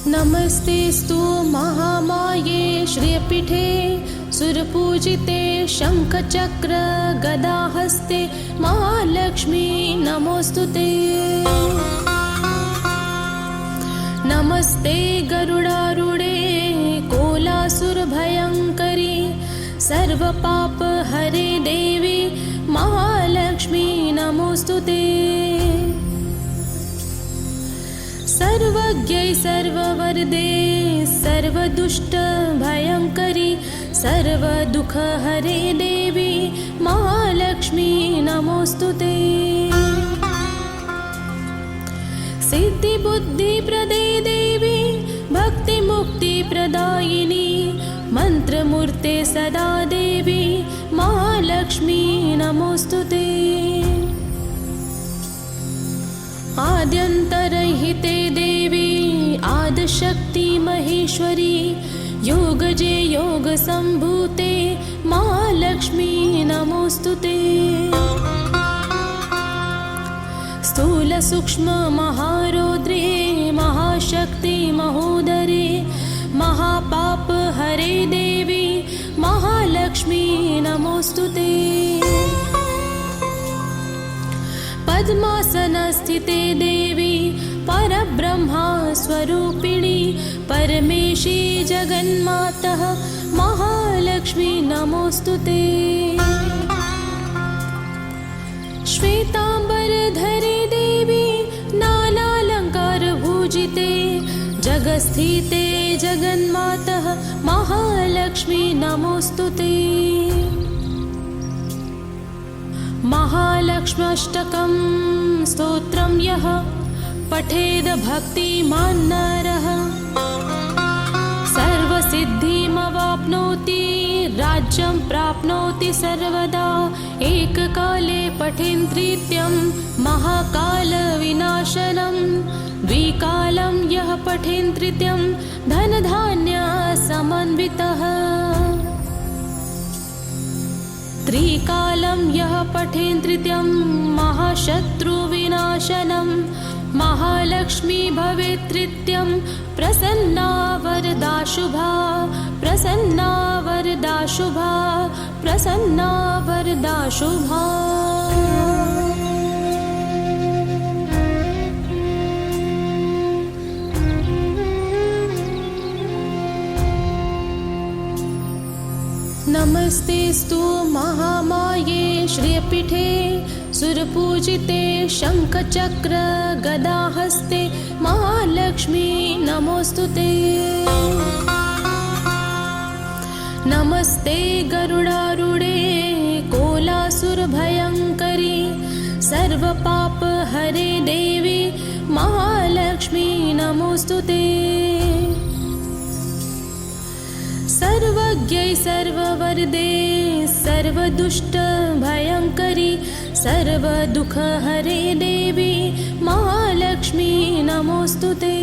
नमस्तेस्तु महामाये श्रियपीठे सुरपूजिते शंखचक्र गदाहस्ते महालक्ष्मी नमोस्तुते। नमस्ते गरुडारूढे कोलासुरभयंकरी सर्वपाप हरे देवी महालक्ष्मी नमोस्तुते। सर्वज्ञै सर्ववरदे सर्वदुष्ट भयंकरी सर्वदुःख हरे देवी महालक्ष्मी नमोस्तुते। सिद्धि बुद्धि प्रदे देवी भक्ति मुक्ति प्रदायिनी मंत्रमूर्ते सदा देवी महालक्ष्मी नमोस्तुते। आद्यन्तरहिते देवी आदिशक्ति महेश्वरी योगजे योग संभूते महालक्ष्मी नमोस्तुते। स्थूल सूक्ष्म महारौद्रे महाशक्ति महोदरे महापाप हरे देवी महालक्ष्मी नमोस्तुते। पद्मासनस्थिते देवी परब्रह्मा स्वरूपिणी परमेशी जगन्मातः महालक्ष्मी नमोस्तुते। श्वेतांबरधरे देवी नानालंकारभूजिते जगस्थिते जगन्मातः महालक्ष्मी नमोस्तुते। महालक्ष्म्यष्टकं स्तोत्रं यः पठेद भक्तिमान् नरः सर्वसिद्धिमवाप्नोति राज्यं प्राप्नोति सर्वदा। एककाले पठेन्त्रित्यं महाकालविनाशनं द्विकालं यः पठेन्त्रित्यं धनधान्यसमन्वितः। त्रिकालं यः पठेन्त्रित्यं महाशत्रुविनाशनं महालक्ष्मी भवेत्त्रित्यं प्रसन्ना वरदा शुभा प्रसन्ना वरदा शुभा प्रसन्ना वरदा शुभा। नमस्तेस्तु महामाये श्रियपीठे सुरपूजिते शंखचक्र गदाहस्ते महालक्ष्मी नमोस्तुते। नमस्ते गरुडारूढे कोलासुरभयंकरी सर्वपाप हरे देवी महालक्ष्मी नमोस्तुते। सर्वज्ञै सर्ववरदे सर्वदुष्ट भयंकरी सर्वदुःख हरे देवी महालक्ष्मी नमोस्तुते।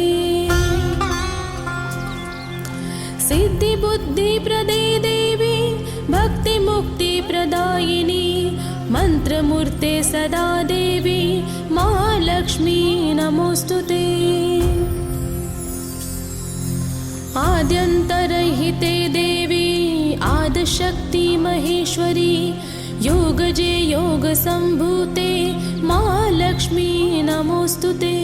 सिद्धि बुद्धि प्रदे देवी भक्ति मुक्ति प्रदायिनी मंत्रमूर्ते सदा देवी महालक्ष्मी नमोस्तुते। आद्यन्तरहिते देवी आदिशक्ति महेश्वरी योगजे योग संभूते महालक्ष्मी नमोस्तुते।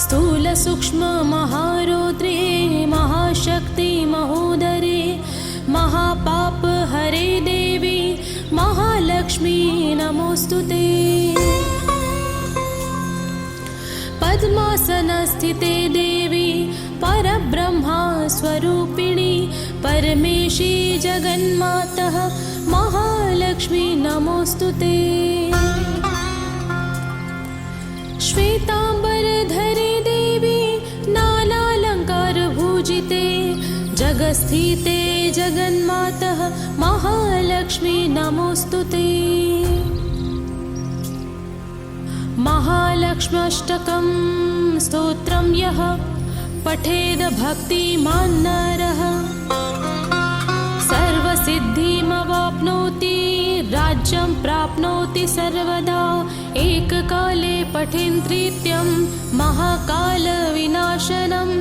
स्थूल सूक्ष्म महारौद्रे महाशक्ति महोदरे महापाप हरे देवी महालक्ष्मी नमोस्तुते। पद्मासनस्थिते देवी परब्रह्मा स्वरूपिणी परमेशी जगन्मातः महालक्ष्मी नमोस्तुते। श्वेतांबरधरे देवी नानालंकारभूजिते जगस्थिते जगन्मातः महालक्ष्मी नमोस्तुते। महालक्ष्म्यष्टकं स्तोत्रं यः पठेद भक्तिमान् नरः राज्यं प्राप्नोति सर्वदा एककाले पठेन्त्रित्यं महाकालविनाशनम्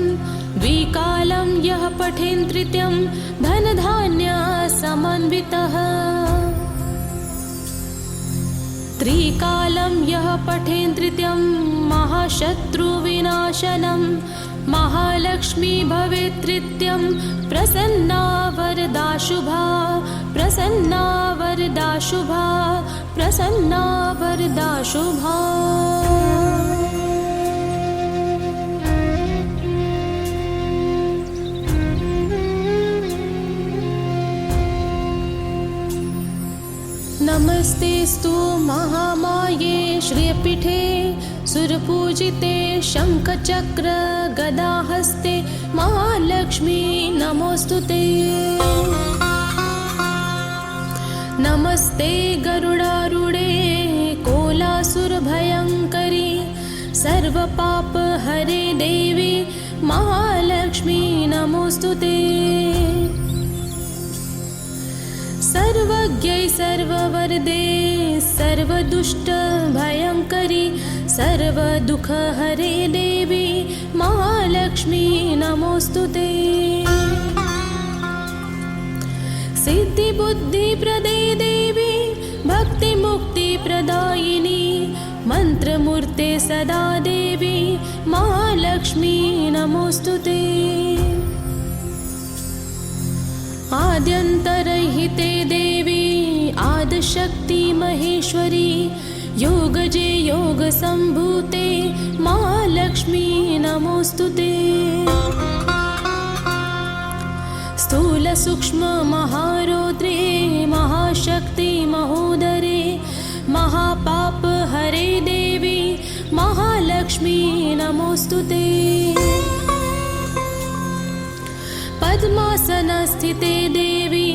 द्विकालं यः पठेन्त्रित्यं धनधान्यसमन्वितः त्रिकालं यः पठेन्त्रित्यं महाशत्रुविनाशनं महालक्ष्मी भवेत्त्रित्यं प्रसन्ना वरदा शुभा प्रसन्ना वरदा शुभा प्रसन्ना वरदा शुभा। नमस्तेस्तु महामाये श्रियपीठे सुरपूजिते शङ्खचक्र गदाहस्ते महालक्ष्मी नमोस्तुते। नमस्ते गरुडारूढे कोलासुरभयङ्करी सर्वपापहरे देवी महालक्ष्मी नमोस्तुते। सर्वज्ञै सर्ववरदे सर्वदुष्टभयङ्करी सर्वदुःखहरे देवी महालक्ष्मी नमोस्तुते। सिद्धिबुद्धिप्रदे देवी भक्तिमुक्तिप्रदायिनी मन्त्रमूर्ते सदा देवी महालक्ष्मी नमोस्तुते। आद्यन्तरहिते देवी आदिशक्ति महेश्वरी योगजे योगसम्भूते महालक्ष्मी नमोस्तुते। स्थूलसूक्ष्म महारौद्रे महाशक्ति महोदरे महापापहरे देवी महालक्ष्मी नमोस्तुते। पद्मासनस्थिते देवी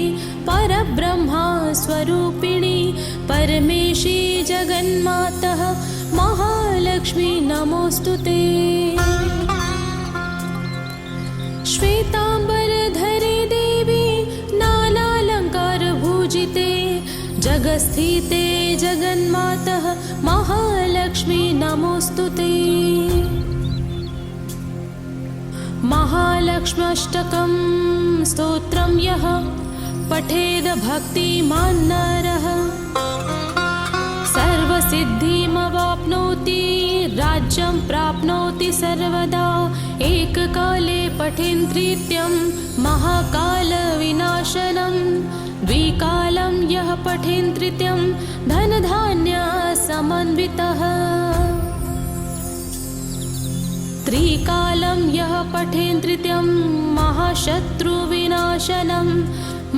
परब्रह्मा स्वरूपिणी परमेशी जगन्मातः महालक्ष्मी नमोस्तुते। श्वेताम्बरधरे देवी नानालङ्कारभूजिते जगत्स्थिते जगन्मातः महालक्ष्मी नमोस्तुते। महालक्ष्म्यष्टकं स्तोत्रं यः पठेद भक्तिमान् नरः सर्वसिद्धिमवाप्नोति राज्यं प्राप्नोति सर्वदा एककाले पठेन्त्रित्यं महाकालविनाशनं द्विकालं यः पठेन्त्रित्यं धनधान्यसमन्वितः त्रिकालं यः पठेन्त्रित्यं महाशत्रुविनाशनं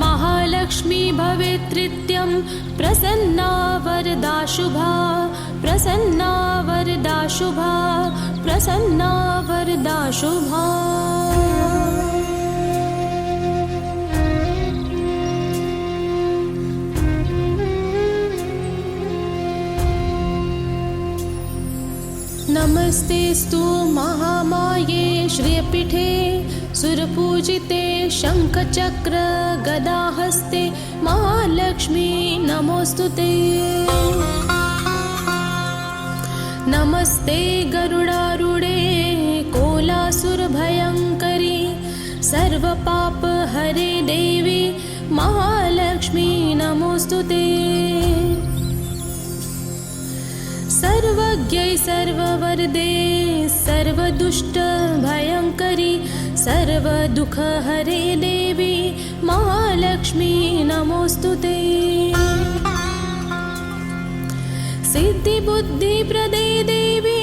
महालक्ष्मी भवेत्त्रित्यं प्रसन्ना वरदा शुभा प्रसन्ना वरदा शुभा प्रसन्ना वरदा शुभा। नमस्तेस्तु महामाये श्रियपीठे सुरपूजिते शङ्खचक्र गदाहस्ते महालक्ष्मी नमोस्तुते। नमस्ते गरुडारूढे कोलासुरभयङ्करी सर्वपापहरे देवी महालक्ष्मी नमोस्तुते। सर्वज्ञै सर्ववरदे सर्वदुष्टभयङ्करी सर्वदुःखहरे देवी महालक्ष्मी नमोस्तुते। सिद्धिबुद्धिप्रदे देवी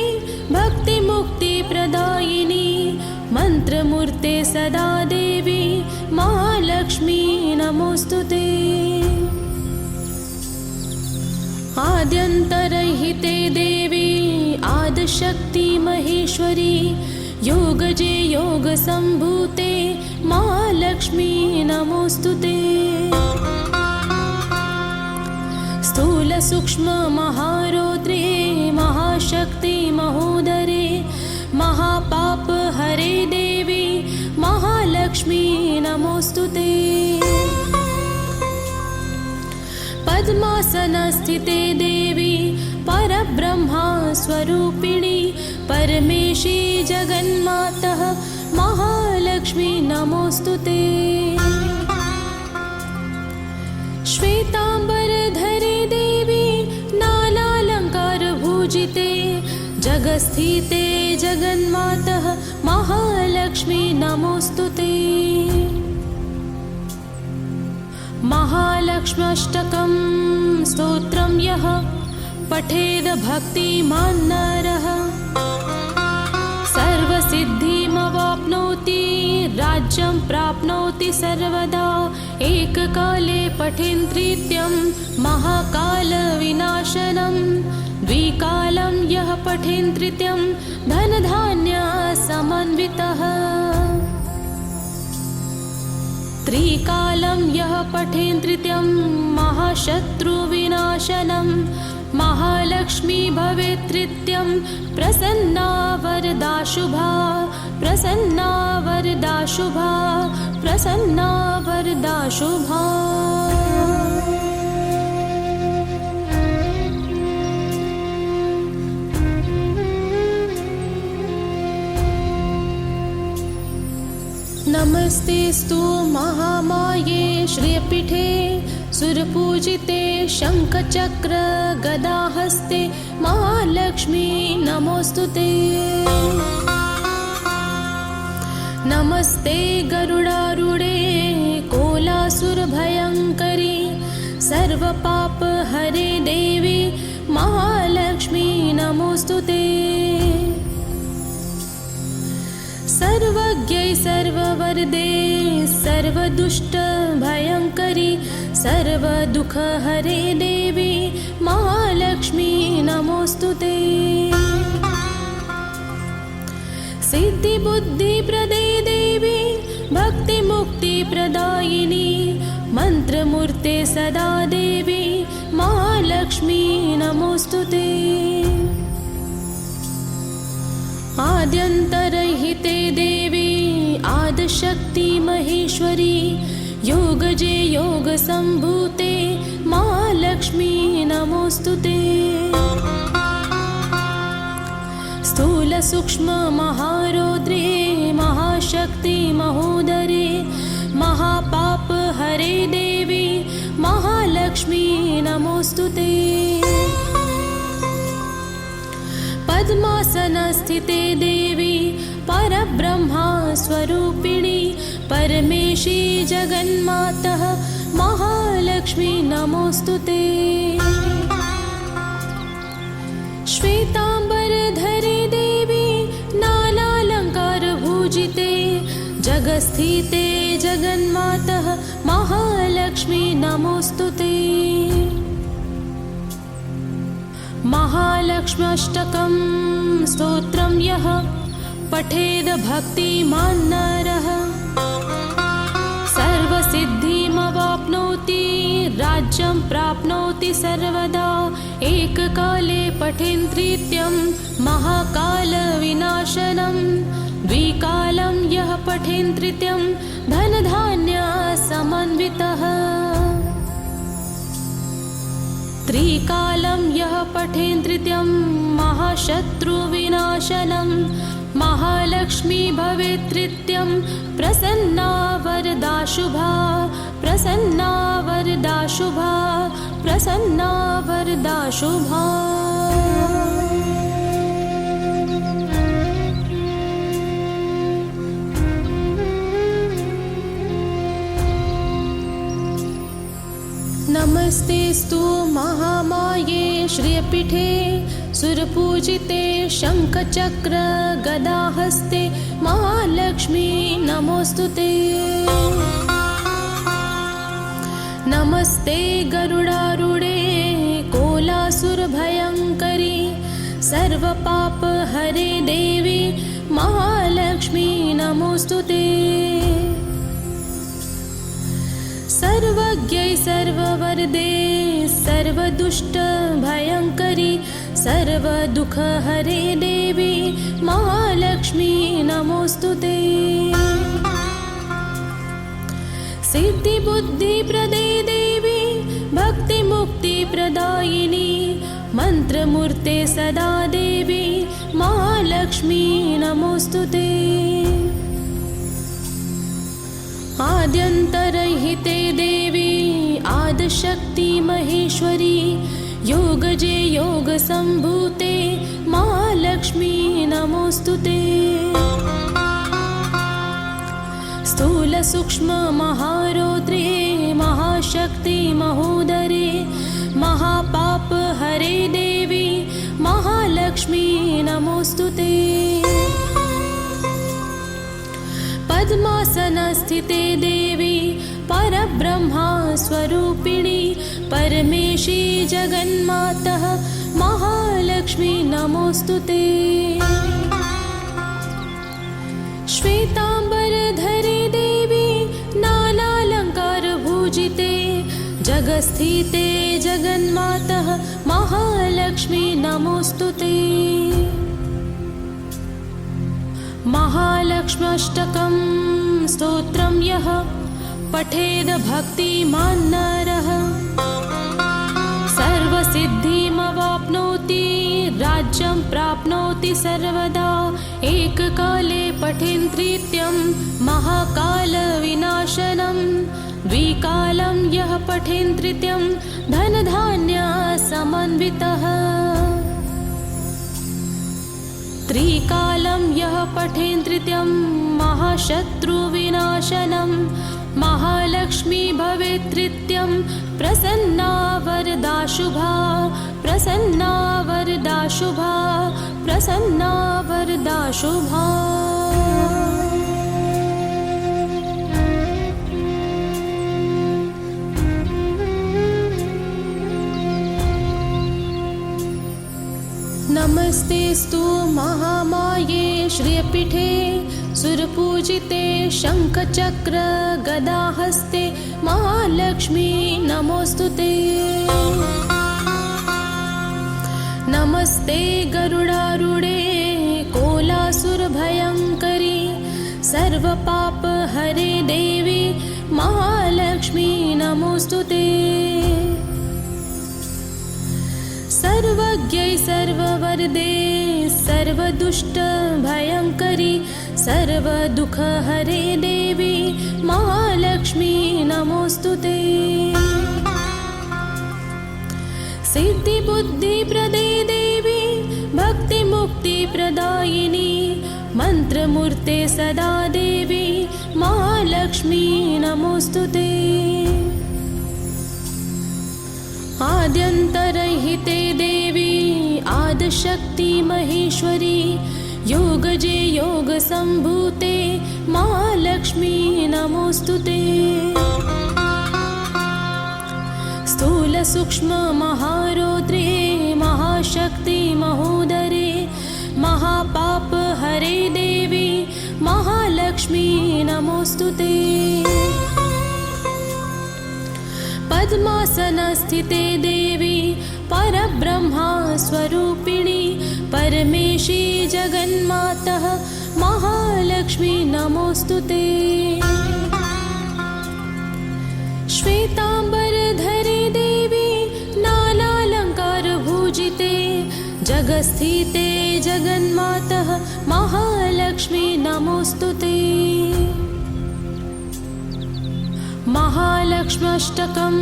भक्तिमुक्तिप्रदायिनी मन्त्रमूर्ते सदा देवी महालक्ष्मी नमोस्तुते। आद्यन्तरहिते देवी आदिशक्ति महेश्वरी योगजे योगसम्भूते महालक्ष्मी नमोस्तुते। स्थूलसूक्ष्म महारौद्रे महाशक्ति महोदरे महापापहरे देवी महालक्ष्मी नमोस्तुते। पद्मा पद्मासनस्थिते देवी परब्रह्मा स्वरूपिणी परमेशी जगन्मातः महालक्ष्मी नमोस्तुते। श्वेतांबरधरे देवी नानालंकारभूजिते जगस्थिते जगन्मातः महालक्ष्मी नमोस्तुते। महालक्ष्म्यष्टकं स्तोत्रं यः पठेद भक्तिमान् नरः सर्वसिद्धिमवाप्नोति राज्यं प्राप्नोति सर्वदा। एककाले पठेन्त्रित्यं महाकालविनाशनं द्विकालं यः पठेन्त्रित्यं धनधान्यसमन्वितः। त्रिकालं यः पठेन्त्रित्यं महाशत्रुविनाशनं महालक्ष्मी भवेत्त्रित्यं प्रसन्ना वरदा शुभा प्रसन्ना वरदा शुभा प्रसन्ना वरदा शुभा। नमस्तेस्तु महामाये श्रियपीठे सुरपूजिते शङ्खचक्र गदाहस्ते महालक्ष्मी नमोस्तुते। नमस्ते गरुडारूढे कोलासुरभयङ्करी सर्वपापहरे देवी महालक्ष्मी नमोस्तुते। सर्वज्ञै सर्ववरदे सर्वदुष्टभयङ्करी सर्वदुःखहरे देवी महालक्ष्मी नमोस्तुते। सिद्धिबुद्धिप्रदे देवी भक्तिमुक्तिप्रदायिनी मन्त्रमूर्ते सदा देवी महालक्ष्मी नमोस्तुते। आद्यन्तरहिते देवी आदिशक्ति महेश्वरी योगजे योगसम्भूते महालक्ष्मी नमोस्तुते। स्थूलसूक्ष्म महारौद्रे महाशक्ति महोदरे महापापहरे देवी महालक्ष्मी नमोस्तुते। पद्मासनस्थिते देवी परब्रह्मा स्वरूपिणी परमेशी जगन्मातः महालक्ष्मी नमोस्तुते। श्वेतांबरधरे देवी नानालंकारभूजिते जगस्थिते जगन्मातः महालक्ष्मी नमोस्तुते। महालक्ष्म्यष्टकं स्तोत्रं यः पठेद भक्तिमान् नरः सर्वसिद्धिमवाप्नोति राज्यं प्राप्नोति सर्वदा। एककाले पठेन्त्रित्यं महाकालविनाशनं द्विकालं यः पठेन्त्रित्यं धनधान्यसमन्वितः। त्रिकालं यः पठेन्त्रित्यं महाशत्रुविनाशनं महालक्ष्मी भवेत्त्रित्यं प्रसन्ना वरदा शुभा प्रसन्ना वरदा शुभा प्रसन्ना वरदा शुभा। नमस्तेस्तु महामाये श्रियपीठे सुरपूजिते शङ्खचक्र गदाहस्ते महालक्ष्मी नमोस्तुते। नमस्ते गरुडारूढे कोलासुरभयङ्करी सर्वपापहरे देवी महालक्ष्मी नमोस्तुते। सर्वज्ञै सर्ववरदे सर्वदुष्टभयङ्करी सर्वदुःखहरे देवी महालक्ष्मी नमोस्तुते। सिद्धिबुद्धिप्रदे देवी भक्तिमुक्तिप्रदायिनी मन्त्रमूर्ते सदा देवी महालक्ष्मी नमोऽस्तुते। आद्यन्तरहिते देवी आदिशक्ति महेश्वरी योगजे योगसम्भूते महालक्ष्मी नमोऽस्तुते। स्थूलसूक्ष्ममहारौद्रे महाशक्ति महोदरे महापापहरे देवी महालक्ष्मी नमोऽस्तुते। पद्मासनस्थिते देवी परब्रह्मा स्वरूपिणी परमेशी जगन्मातः महालक्ष्मी नमोऽस्तुते। श्वेताम्बरधरे देवी नानालङ्कारभूजिते जगस्थिते जगन्मातः महालक्ष्मी नमोऽस्तुते। महालक्ष्म्यष्टकं स्तोत्रं यः पठेद भक्तिमान् नरः सर्वसिद्धिमवाप्नोति राज्यं प्राप्नोति सर्वदा। एककाले पठेन्त्रित्यं महाकालविनाशनं द्विकालं यः पठेन्त्रित्यं धनधान्यसमन्वितः। त्रिकालं यः पठेन्त्रित्यं महाशत्रुविनाशनं महालक्ष्मी भवेत्त्रित्यं प्रसन्ना वरदा शुभा प्रसन्ना वरदा शुभा प्रसन्ना वरदा शुभा। नमस्तेस्तु महामाये श्रियपीठे सुरपूजिते शङ्खचक्र गदाहस्ते महालक्ष्मी नमोऽस्तुते। नमस्ते गरुडारूढे कोलासुरभयङ्करी सर्वपापहरे देवी महालक्ष्मी नमोऽस्तुते। सर्वज्ञै सर्ववरदे सर्वदुष्टभयङ्करी सर्वदुःखहरे देवी महालक्ष्मी नमोऽस्तुते। सिद्धिबुद्धिप्रदे देवी भक्तिमुक्तिप्रदायिनी मन्त्रमूर्ते सदा देवी महालक्ष्मी नमोऽस्तुते। आद्यन्तरहिते देवी आदिशक्ति महेश्वरी योगजे योगसम्भूते महालक्ष्मी नमोऽस्तुते। स्थूलसूक्ष्ममहारौद्रे महाशक्ति महोदरे महापापहरे देवी महालक्ष्मी नमोऽस्तुते। पद्मासनस्थिते देवी परब्रह्मा स्वरूपिणी परमेशी जगन्मातः महालक्ष्मी नमोऽस्तुते। श्वेताम्बरधरे देवी नानालङ्कारभूजिते जगस्थिते जगन्मातः महालक्ष्मी नमोऽस्तुते। महालक्ष्म्यष्टकं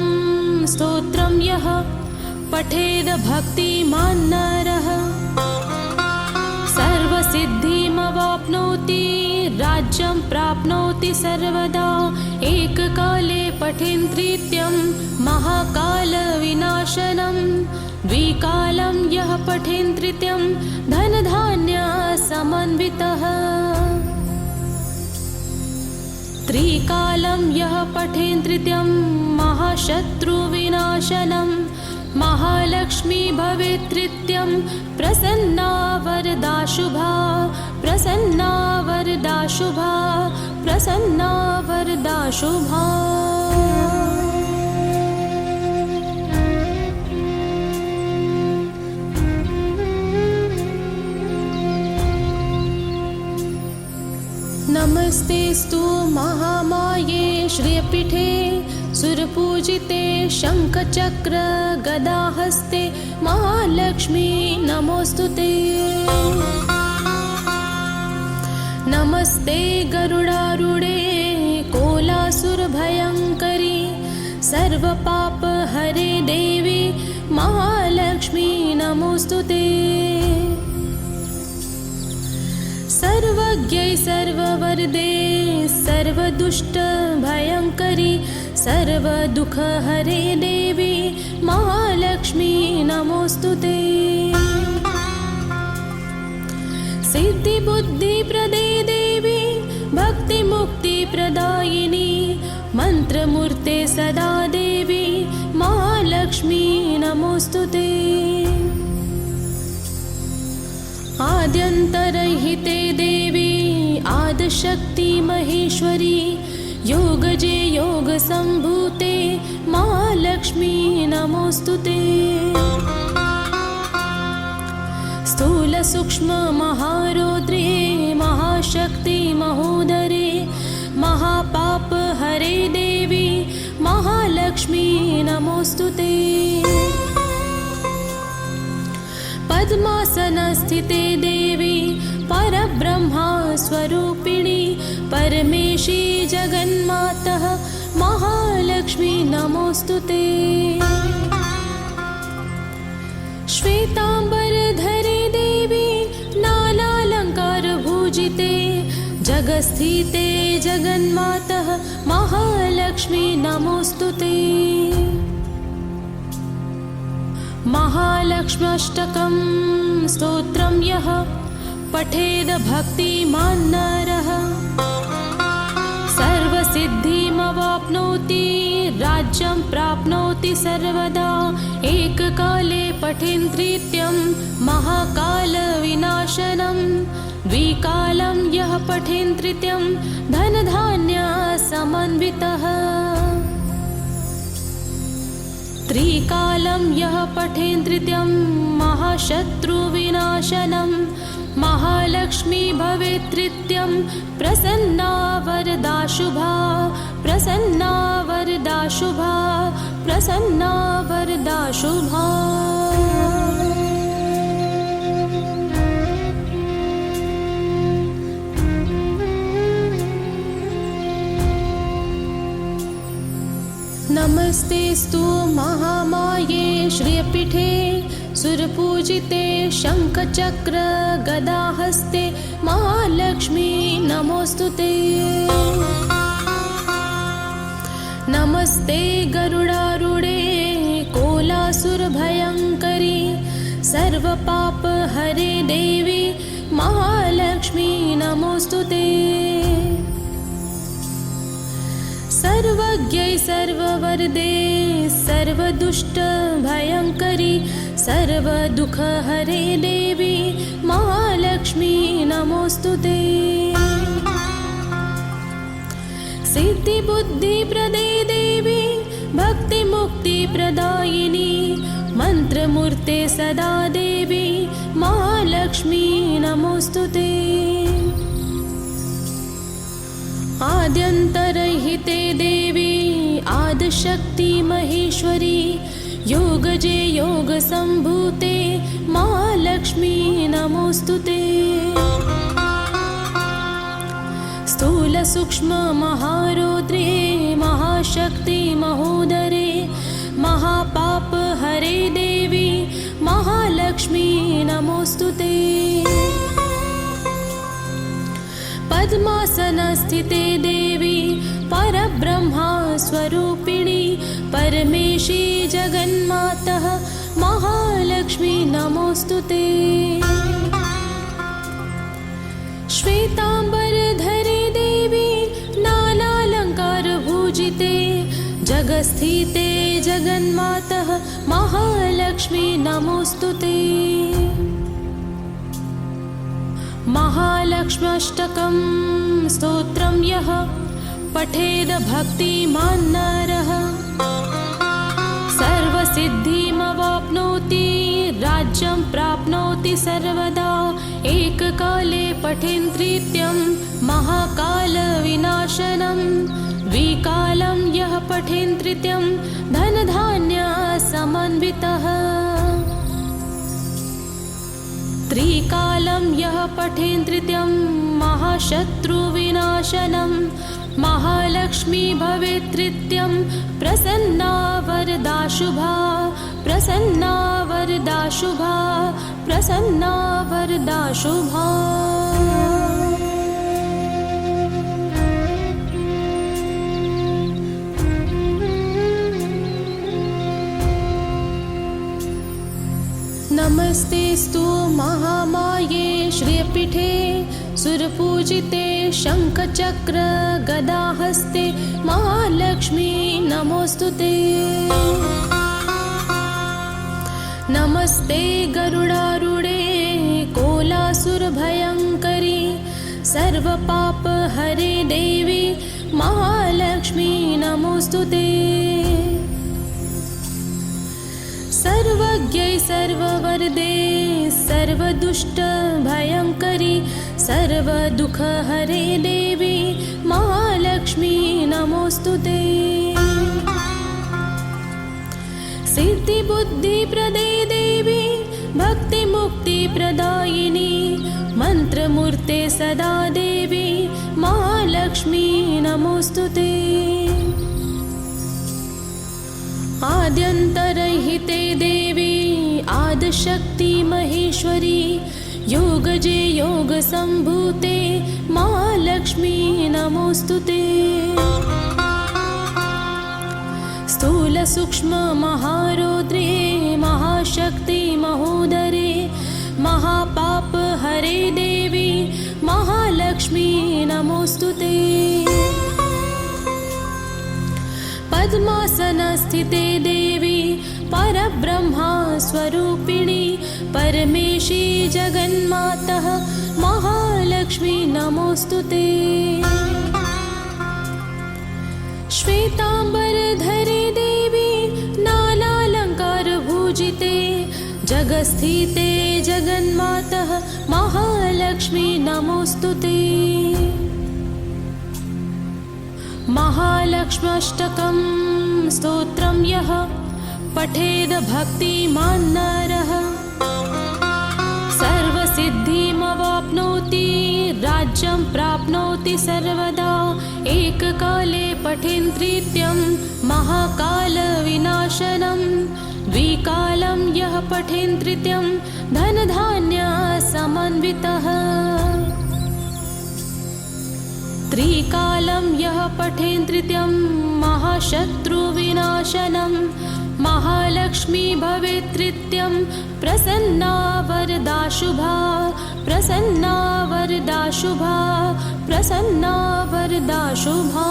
स्तोत्रं यः पठेद भक्तिमान् नरः सर्वसिद्धिमवाप्नोति राज्यं प्राप्नोति सर्वदा। एककाले पठेन्त्रित्यं महाकालविनाशनं द्विकालं यः पठेन्त्रित्यं धनधान्यसमन्वितः। त्रिकालं यः पठेन्त्रित्यं महाशत्रुविनाशनं महालक्ष्मी भवेत्त्रित्यं प्रसन्ना वरदा शुभा प्रसन्ना वरदा शुभा प्रसन्ना वरदा शुभा। नमस्तेस्तु महामाये श्रियपीठे सुरपूजिते शङ्खचक्र गदाहस्ते महालक्ष्मी नमोऽस्तुते। नमस्ते गरुडारूढे कोलासुरभयङ्करी सर्वपापहरे देवी महालक्ष्मी नमोऽस्तुते। सर्वज्ञै सर्ववरदे सर्वदुष्टभयङ्करी सर्वदुःखहरे देवी महालक्ष्मी नमोऽस्तुते। सिद्धिबुद्धिप्रदे देवी भक्तिमुक्तिप्रदायिनी मन्त्रमूर्ते सदा देवी महालक्ष्मी नमोऽस्तुते। आद्यन्तरहिते देवी आदिशक्ति महेश्वरी योगजे योगसम्भूते महालक्ष्मी नमोऽस्तुते। स्थूलसूक्ष्ममहारौद्रे महाशक्ति महोदरे महापापहरे देवी महालक्ष्मी नमोऽस्तुते। पद्मासनस्थिते देवी परब्रह्मा स्वरूपिणी परमेशी जगन्मातः महालक्ष्मी नमोऽस्तुते। श्वेताम्बरधरे देवी नानालङ्कारभूजिते जगस्थिते जगन्मातः महालक्ष्मी नमोऽस्तुते। महालक्ष्म्यष्टकं स्तोत्रं यः पठेद भक्तिमान् नरः सर्वसिद्धिमवाप्नोति राज्यं प्राप्नोति सर्वदा। एककाले पठेन्नृत्यं महाकालविनाशनं द्विकालं यः पठेन्नृत्यं धनधान्यसमन्वितः। त्रिकालं यः पठेन्नृत्यं महाशत्रुविनाशनं महालक्ष्मी भवेत्तृत्यं प्रसन्ना वरदा शुभा प्रसन्ना वरदा शुभा प्रसन्ना वरदा शुभा। नमस्तेस्तु महामाये श्रियपीठे सुरपूजिते शङ्खचक्र गदाहस्ते महालक्ष्मी नमोऽस्तुते। नमस्ते गरुडारूढे कोलासुरभयङ्करी सर्वपापहरे देवी महालक्ष्मी नमोऽस्तुते। सर्वज्ञै सर्ववरदे सर्वदुष्टभयङ्करी सर्वदुःखहरे देवी महालक्ष्मी नमोऽस्तुते। सिद्धिबुद्धिप्रदे देवी भक्तिमुक्तिप्रदायिनी मन्त्रमूर्ते सदा देवी महालक्ष्मी नमोऽस्तुते। आद्यन्तरहिते देवी आदिशक्ति महेश्वरी योगजे योगसम्भूते महालक्ष्मी नमोऽस्तुते। स्थूलसूक्ष्ममहारौद्रे महाशक्ति महोदरे महापापहरे देवी महालक्ष्मी नमोऽस्तुते। पद्मासनस्थिते देवी परब्रह्मा स्वरूपिणी परमेशी जगन्मातः महालक्ष्मी नमोऽस्तुते। श्वेताम्बरधरे देवी नानालङ्कारभूजिते जगस्थिते जगन्मातः महालक्ष्मी नमोऽस्तुते। महालक्ष्म्यष्टकं स्तोत्रं यः पठेद भक्तिमान् नरः सर्वसिद्धिमवाप्नोति राज्यं प्राप्नोति सर्वदा। एककाले पठेन्नृत्यं महाकालविनाशनं द्विकालं यः यः पठेन् तृतीयं धनधान्यसमन्वितः त्रिकालं यः पठेन् तृतीयं महाशत्रुविनाशनं महालक्ष्मी भवेत् तृतीयं प्रसन्ना वरदा शुभा प्रसन्ना वरदा शुभा प्रसन्ना वरदा शुभा। नमस्तेस्तु महामाये श्रियपीठे सुरपूजिते शङ्खचक्र गदाहस्ते महालक्ष्मी नमोस्तुते। नमस्ते गरुडारूढे कोलासुरभयङ्करी सर्वपापहरे देवी महालक्ष्मी नमोस्तुते। सर्वज्ञै सर्ववरदे सर्वदुष्टभयङ्करी सर्वदुःखहरे देवी महालक्ष्मी नमोस्तुते। सिद्धिबुद्धिप्रदे देवी भक्तिमुक्तिप्रदायिनी मन्त्रमूर्ते सदा देवी महालक्ष्मी नमोस्तुते। आद्यन्तरहिते देवी आदिशक्ति महेश्वरी योगजे योगसम्भूते महालक्ष्मी नमोस्तुते। स्थूलसूक्ष्म महारौद्रे महाशक्ति महोदरे महापापहरे देवी महालक्ष्मी नमोस्तुते। पद्मासनस्थिते देवी परब्रह्मा स्वरूपिणी परमेशी जगन्मातः महालक्ष्मी नमोस्तुते। श्वेताम्बरधरे देवी नानालङ्कारभूजिते जगत्स्थिते जगन्मातः महालक्ष्मी नमोस्तुते। महालक्ष्म्यष्टकं स्तोत्रं यः पठेद् भक्तिमान् नरः सर्वसिद्धिमवाप्नोति राज्यं प्राप्नोति सर्वदा। एककाले पठेन् तृतीयं महाकालविनाशनं द्विकालं यः पठेन् तृतीयं धनधान्यसमन्वितः त्रिकालं यः पठेन् तृतीयं महाशत्रुविनाशनं महालक्ष्मी भवेत् तृतीयं प्रसन्ना वरदा शुभा प्रसन्ना वरदा शुभा प्रसन्ना वरदा शुभा।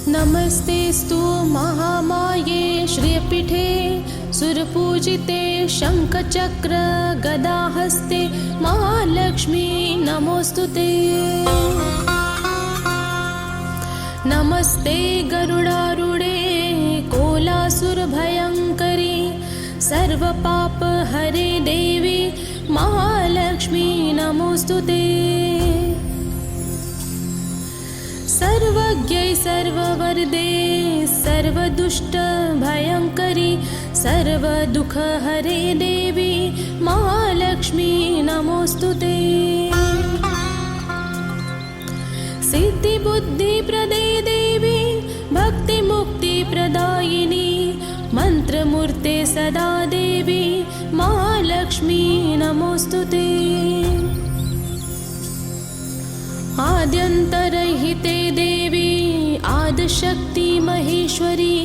नमस्तेस्तु महामाये श्रियपीठे सुरपूजिते शङ्खचक्र गदाहस्ते महालक्ष्मी नमोस्तुते। नमस्ते गरुडारूढे कोलासुरभयङ्करी सर्वपापहरे देवी महालक्ष्मी नमोस्तुते। सर्वज्ञै सर्ववरदे सर्वदुष्टभयङ्करी सर्वदुःखहरे देवी महालक्ष्मी नमोस्तुते। सिद्धिबुद्धिप्रदे देवी भक्तिमुक्तिप्रदायिनी मन्त्रमूर्ते सदा देवी महालक्ष्मी नमोस्तुते। आद्यन्तरहिते देवी आदिशक्ति महेश्वरी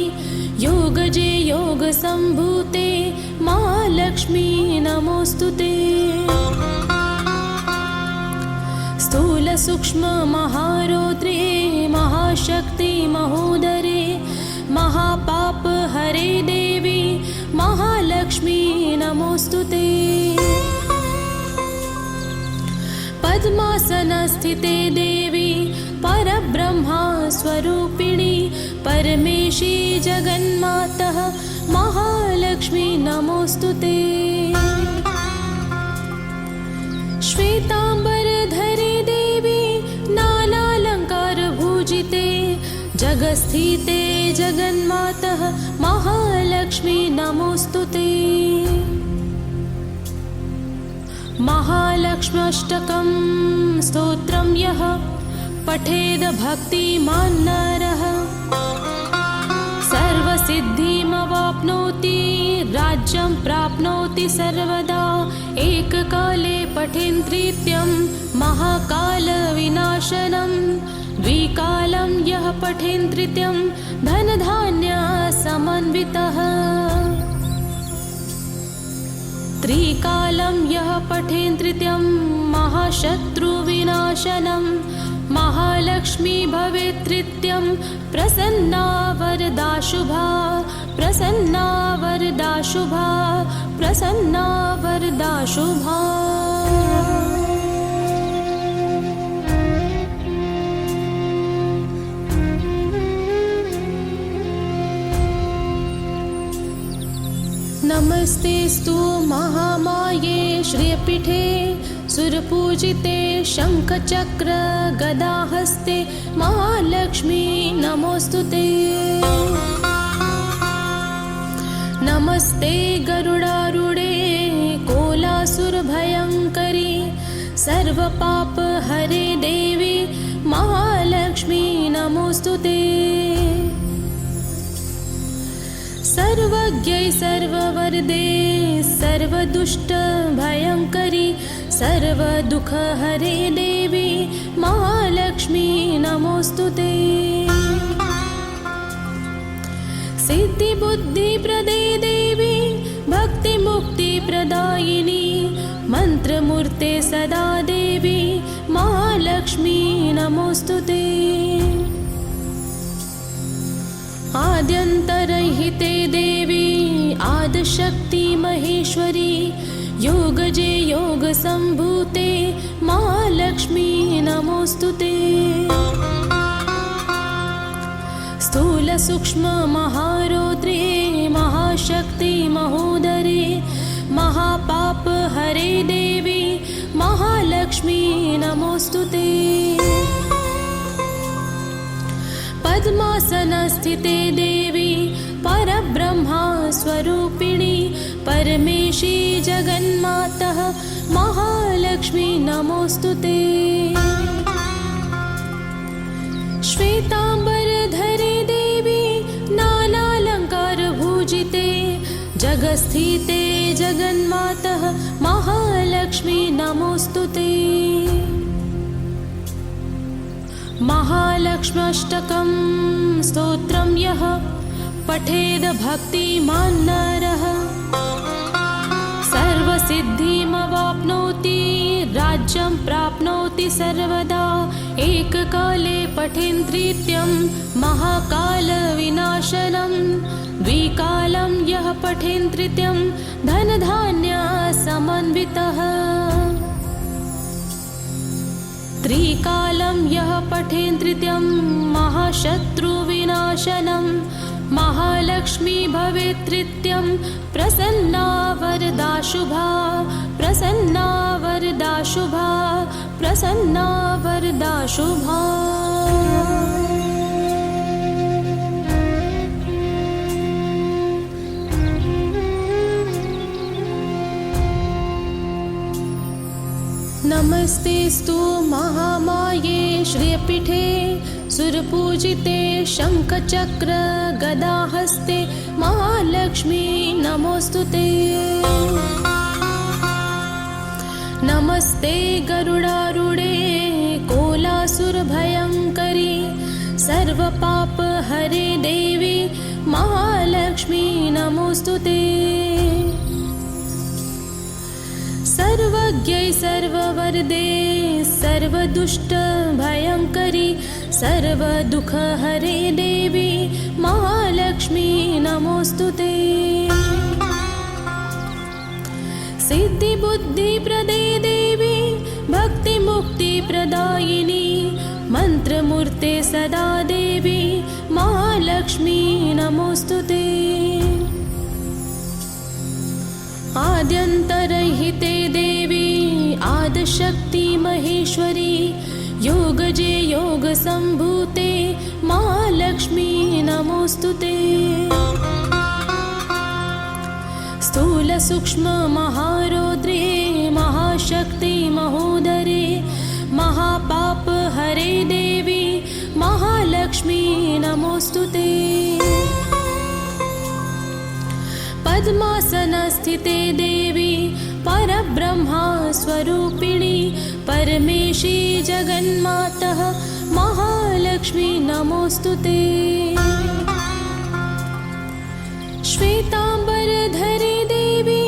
योगजे योगसम्भूते महालक्ष्मी नमोस्तुते। स्थूलसूक्ष्म महारौद्रे महाशक्ति महोदरे महापापहरे देवी महालक्ष्मी नमोस्तुते। पद्मासनस्थिते देवी परब्रह्मा स्वरूपिणी परमेशी जगन्मातः महालक्ष्मी नमो नमोऽस्तुते। श्वेताम्बरधरे देवी नानालङ्कारभूजिते जगत्स्थिते जगन्मातः महालक्ष्मी नमोऽस्तुते। महालक्ष्म्यष्टकं स्तोत्रं यः पठेद भक्तिमान् नरः सर्वसिद्धिमवाप्नोति राज्यं प्राप्नोति सर्वदा। एककाले पठेन्त्रित्यं महाकालविनाशनं द्विकालं यः पठेन्त्रित्यं धनधान्यसमन्वितः। त्रिकालं यः पठेन्त्रित्यं महाशत्रुविनाशनं महालक्ष्मी भवेत्त्रित्यं प्रसन्ना वरदा शुभा प्रसन्ना वरदा शुभा प्रसन्ना वरदा शुभा। नमस्तेस्तु महामाये श्रियपीठे सुरपूजिते शङ्खचक्र गदाहस्ते महालक्ष्मी नमोऽस्तुते। नमस्ते गरुडारूढे कोलासुरभयङ्करी सर्वपापहरे देवी महालक्ष्मी नमोऽस्तुते। सर्वज्ञै सर्ववरदे सर्वदुष्टभयङ्करी सर्वदुःखहरे देवी महालक्ष्मी नमोऽस्तुते। सिद्धिबुद्धिप्रदे देवी भक्तिमुक्तिप्रदायिनी मन्त्रमूर्ते सदा देवी महालक्ष्मी नमोऽस्तुते। आद्यन्तरहिते देवी आदिशक्ति महेश्वरी योगजे योगसम्भूते महालक्ष्मी नमोऽस्तुते। स्थूलसूक्ष्ममहारौद्रे महाशक्ति महोदरे महापापहरे देवी महालक्ष्मी नमोऽस्तुते। पद्मासनस्थिते देवी परब्रह्मा स्वरूपिणी परमेशी जगन्मातः महालक्ष्मी नमोऽस्तुते। श्वेताम्बरधरे देवी नानालङ्कारभूजिते जगत्स्थिते जगन्मातः महालक्ष्मी नमोऽस्तुते। महालक्ष्म्यष्टकं स्तोत्रं यः पठेद भक्तिमान् नरः सर्वसिद्धिमवाप्नोति राज्यं प्राप्नोति सर्वदा। एककाले पठेन्त्रित्यं महाकालविनाशनं द्विकालं यः पठेन्त्रित्यं धनधान्यसमन्वितः। त्रिकालं यः पठेन्त्रित्यं महाशत्रुविनाशनं महालक्ष्मी भवेत्त्रित्यं प्रसन्ना वरदा शुभा प्रसन्ना वरदा शुभा प्रसन्ना वरदा शुभा। नमस्तेस्तु महामाये श्रियपीठे सुरपूजिते शङ्खचक्र गदाहस्ते महालक्ष्मी नमोऽस्तुते। नमस्ते गरुडारूढे कोलासुरभयङ्करी सर्वपापहरे देवी महालक्ष्मी नमोऽस्तुते। सर्वज्ञै सर्ववरदे सर्वदुष्टभयङ्करी सर्वदुःखहरे देवी महालक्ष्मी नमोऽस्तुते। सिद्धिबुद्धिप्रदे देवी भक्तिमुक्तिप्रदायिनी मन्त्रमूर्ते सदा देवी महालक्ष्मी नमोऽस्तुते। आद्यन्तरहिते देवी आदिशक्ति महेश्वरी योगजे योगसम्भूते महालक्ष्मी नमोस्तुते। स्थूल सूक्ष्म महारौद्रे महाशक्ति महोदरे महापाप हरे देवी महालक्ष्मी नमोस्तुते। पद्मासनस्थिते देवी परब्रह्मा स्वरूपिणी परमेशी जगन्मातः महालक्ष्मी नमोस्तुते। श्वेतांबरधरे देवी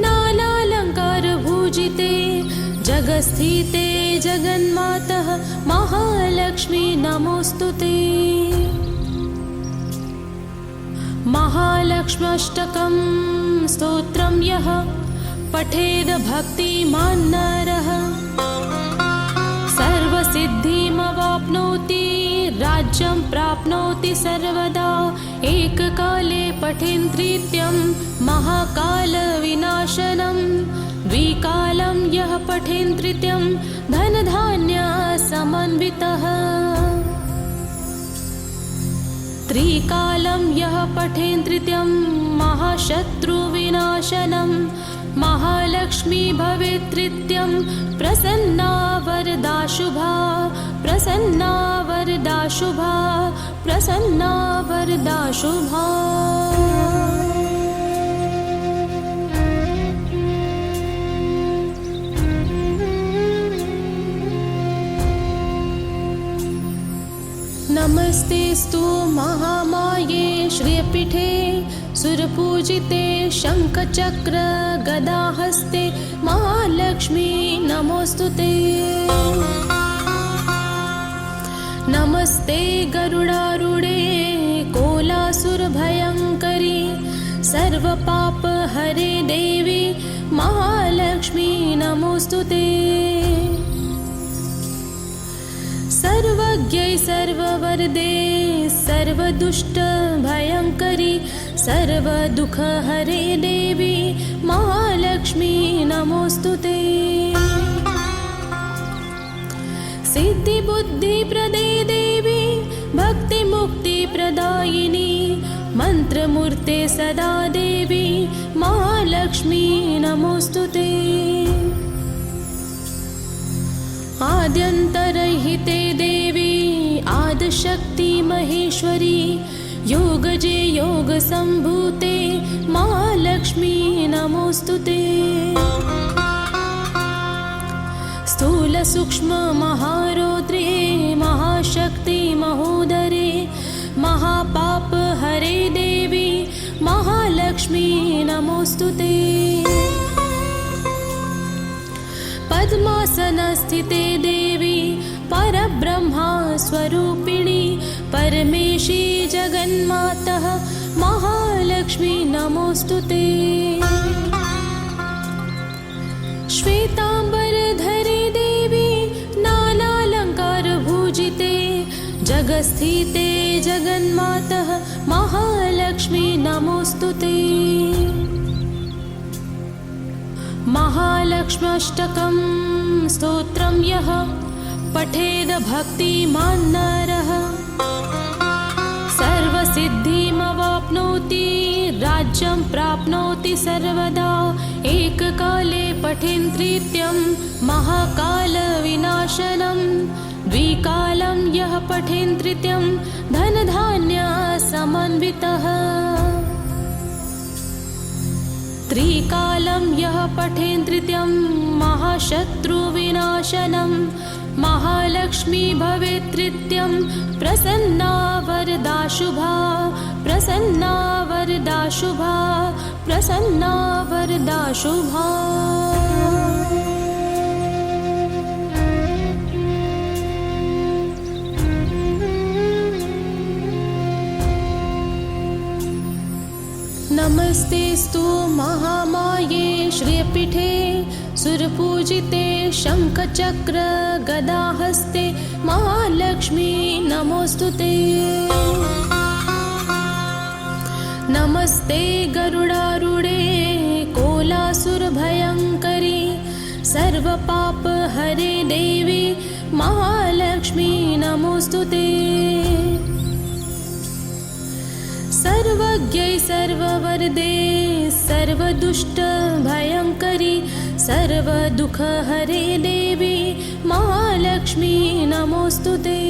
नानालंकारभूजिते जगस्थिते जगन्मातः महालक्ष्मी नमोस्तुते। महालक्ष्म्यष्टकं स्तोत्रं यः पठेद भक्तिमान् नरः सर्वसिद्धिमवाप्नोति राज्यं प्राप्नोति सर्वदा। एककाले पठेन्त्रित्यं महाकालविनाशनं द्विकालं यः पठेन्त्रित्यं धनधान्यसमन्वितः। त्रिकालं यः पठेन्त्रित्यं महाशत्रुविनाशनं महालक्ष्मी भवेत्त्रित्यं प्रसन्ना वरदा शुभा प्रसन्ना वरदा शुभा प्रसन्ना वरदा शुभा। नमस्तेस्तु महामाये श्रियपीठे सुरपूजिते शङ्खचक्र गदाहस्ते महालक्ष्मी नमोस्तुते। नमस्ते गरुडारूढे कोलासुरभयङ्करी सर्वपापहरे देवी महालक्ष्मी नमोस्तुते। सर्वज्ञै सर्ववरदे सर्वदुष्टभयङ्करी सर्वदुःखहरे देवी महालक्ष्मी नमोस्तुते। सिद्धिबुद्धिप्रदे देवी भक्तिमुक्तिप्रदायिनी मन्त्रमूर्ते सदा देवी महालक्ष्मी नमोस्तुते। आद्यन्तरहिते देवी आदिशक्ति महेश्वरी योगजे योगसम्भूते महालक्ष्मी नमोस्तुते। स्थूल सूक्ष्म महारौद्रे महाशक्ति महोदरे महापाप हरे देवी महालक्ष्मी नमोस्तुते। पद्मासनस्थिते देवी परब्रह्मा स्वरूपिणी परमेशी जगन्मातः महालक्ष्मी नमोस्तुते। श्वेतांबरधरे देवी नानालंकारभूजिते जगस्थिते जगन्मातः महालक्ष्मी नमोस्तुते। महालक्ष्म्यष्टकं स्तोत्रं यः पठेद भक्तिमान् नरः सर्वसिद्धिमवाप्नोति राज्यं प्राप्नोति सर्वदा। एककाले पठेन्त्रित्यं महाकालविनाशनं द्विकालं यः पठेन्त्रित्यं धनधान्यसमन्वितः। त्रिकालं यः पठेन्त्रित्यं महाशत्रुविनाशनं महालक्ष्मी भवेत्त्रित्यं प्रसन्ना वरदा शुभा प्रसन्ना वरदा शुभा प्रसन्ना वरदा शुभा। नमस्तेस्तु महामाये श्रियपीठे सुरपूजिते शङ्खचक्र गदाहस्ते महालक्ष्मी नमोस्तुते। नमस्ते गरुडारूढे कोलासुरभयङ्करी सर्वपापहरे देवी महालक्ष्मी नमोस्तुते। सर्वज्ञै सर्ववरदे सर्वदुष्टभयङ्करी सर्वदुःखहरे देवी महालक्ष्मी नमोस्तुते।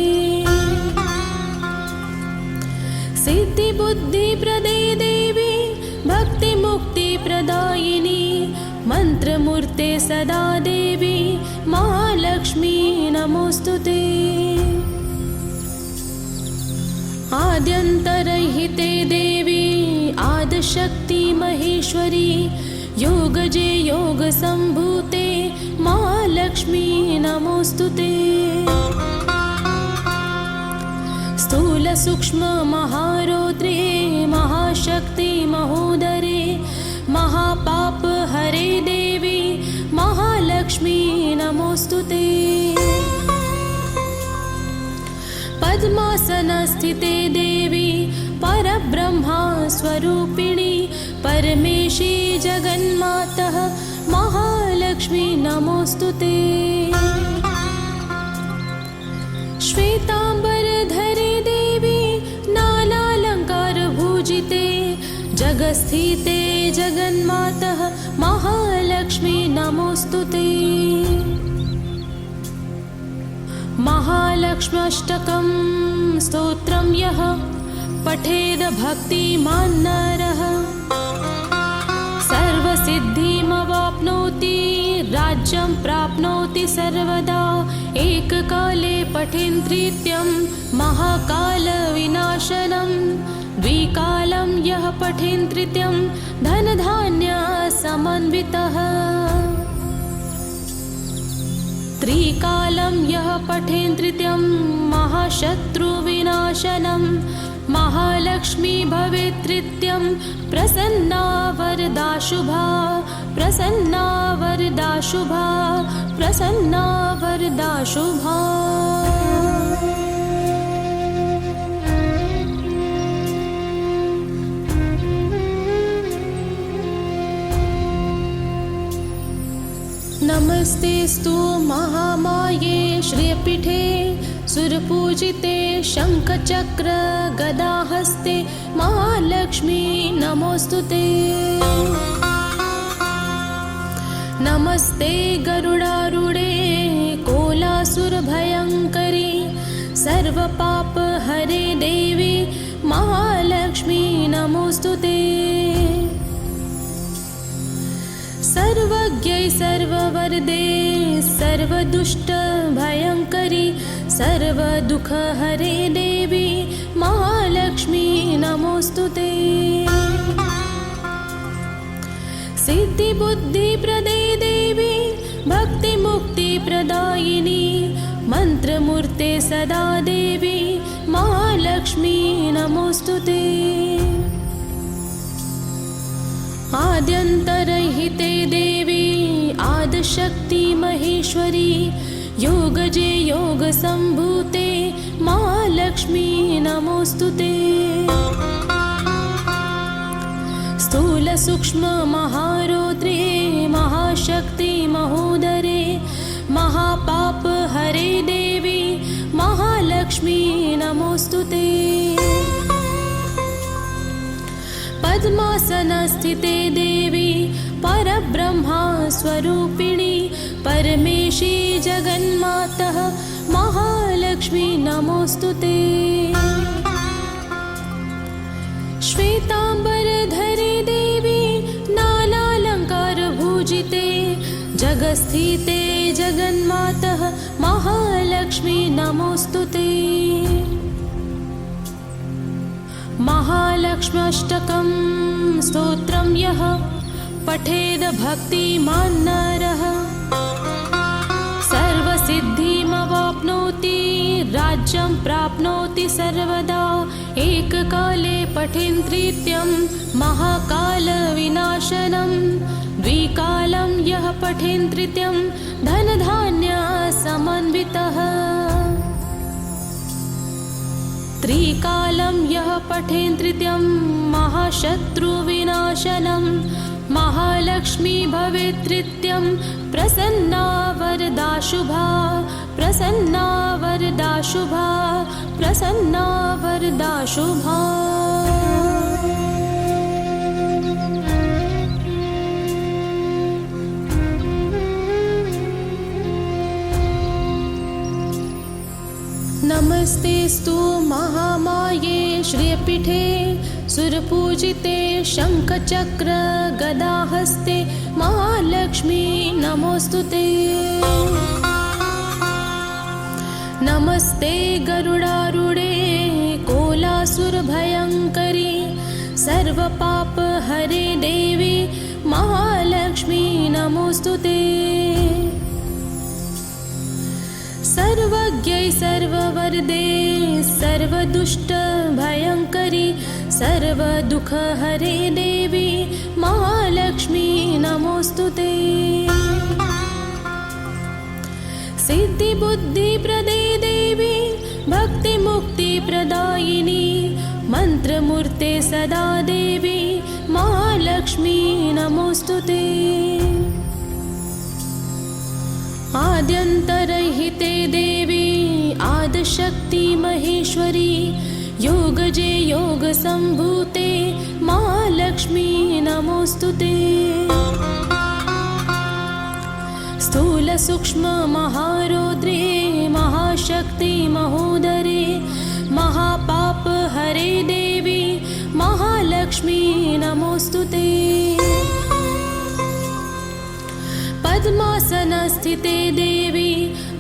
सिद्धिबुद्धिप्रदे देवी भक्तिमुक्तिप्रदायिनी मन्त्रमूर्ते सदा देवी महालक्ष्मी नमोस्तुते। आद्यन्तरहिते देवी आदिशक्ति महेश्वरी योगजे योगसम्भूते महालक्ष्मी नमोस्तुते। स्थूलसूक्ष्म महारौद्रे महाशक्ति महोदरे महापापहरे देवी महालक्ष्मी नमोस्तुते। पद्मासनस्थिते देवी परब्रह्मा स्वरूपिणी परमेशी जगन्मातः महालक्ष्मी नमोस्तुते। श्वेताम्बरधरे देवी नानालङ्कारभूजिते जगस्थिते जगन्मातः महालक्ष्मी नमोस्तुते। महालक्ष्म्यष्टकं स्तोत्रं यः पठेद भक्तिमान् नरः सर्वसिद्धिमवाप्नोति राज्यं प्राप्नोति सर्वदा। एककाले पठेन्त्रित्यं महाकालविनाशनं द्विकालं यः पठेन्त्रित्यं धनधान्यसमन्वितः। त्रिकालं यः पठेन्त्रित्यं महाशत्रुविनाशनं महालक्ष्मी भवेत्त्रित्यं प्रसन्ना वरदा शुभा प्रसन्ना वरदा शुभा प्रसन्ना वरदा शुभा। नमस्तेस्तु महामाये श्रियपीठे सुरपूजिते शङ्खचक्र गदाहस्ते महालक्ष्मी नमोस्तुते। नमस्ते गरुडारूढे कोलासुरभयङ्करी सर्वपापहरे देवी महालक्ष्मी नमोस्तुते। सर्वज्ञै सर्ववरदे सर्वदुष्टभयङ्करी सर्वदुःखहरे देवी महालक्ष्मी नमोस्तुते। सिद्धिबुद्धिप्रदे देवी भक्तिमुक्तिप्रदायिनी मन्त्रमूर्ते सदा देवी महालक्ष्मी नमोस्तुते। आद्यन्तरहिते देवी आदिशक्ति महेश्वरी योगजे योगसम्भूते महालक्ष्मी नमोस्तुते। स्थूलसूक्ष्म महारौद्रे महाशक्ति महोदरे महापापहरे देवी महालक्ष्मी नमोस्तुते। पद्मासनस्थिते देवी परब्रह्मा स्वरूपिणी परमेशी जगन्मातः महालक्ष्मी नमोस्तुते। श्वेताम्बरधरे देवी नानालङ्कारभूजिते जगस्थिते जगन्मातः महालक्ष्मी नमोस्तुते। महालक्ष्म्यष्टकं स्तोत्रं यः पठेद भक्तिमान् नरः सर्वसिद्धिमवाप्नोति राज्यं प्राप्नोति सर्वदा। एककाले पठेन्त्रित्यं महाकालविनाशनं द्विकालं यः पठेन्त्रित्यं धनधान्यसमन्वितः। त्रिकालं यः पठेन्त्रित्यं महाशत्रुविनाशनं महालक्ष्मी भवेत्नित्यं प्रसन्ना वरदा शुभा प्रसन्ना वरदा शुभा प्रसन्ना वरदा शुभा। नमस्तेस्तु महामाये श्रियपीठे सुरपूजिते शङ्खचक्र गदाहस्ते महालक्ष्मी नमोऽस्तुते। नमस्ते गरुडारूढे कोलासुरभयङ्करी सर्वपापहरे देवी महालक्ष्मी नमोऽस्तुते। सर्वज्ञै सर्ववरदे सर्वदुष्टभयङ्करी सर्वदुःखहरे देवी महालक्ष्मी नमोऽस्तुते। सिद्धिबुद्धिप्रदे देवी भक्तिमुक्तिप्रदायिनी मन्त्रमूर्ते सदा देवी महालक्ष्मी नमोऽस्तुते। आद्यन्तरहिते देवी आदिशक्ति महेश्वरी योगजे योगसम्भूते महालक्ष्मी नमोऽस्तुते। स्थूलसूक्ष्म महारौद्रे महाशक्ति महोदरे महापापहरे देवी महालक्ष्मी नमोऽस्तुते। पद्मासनस्थिते देवी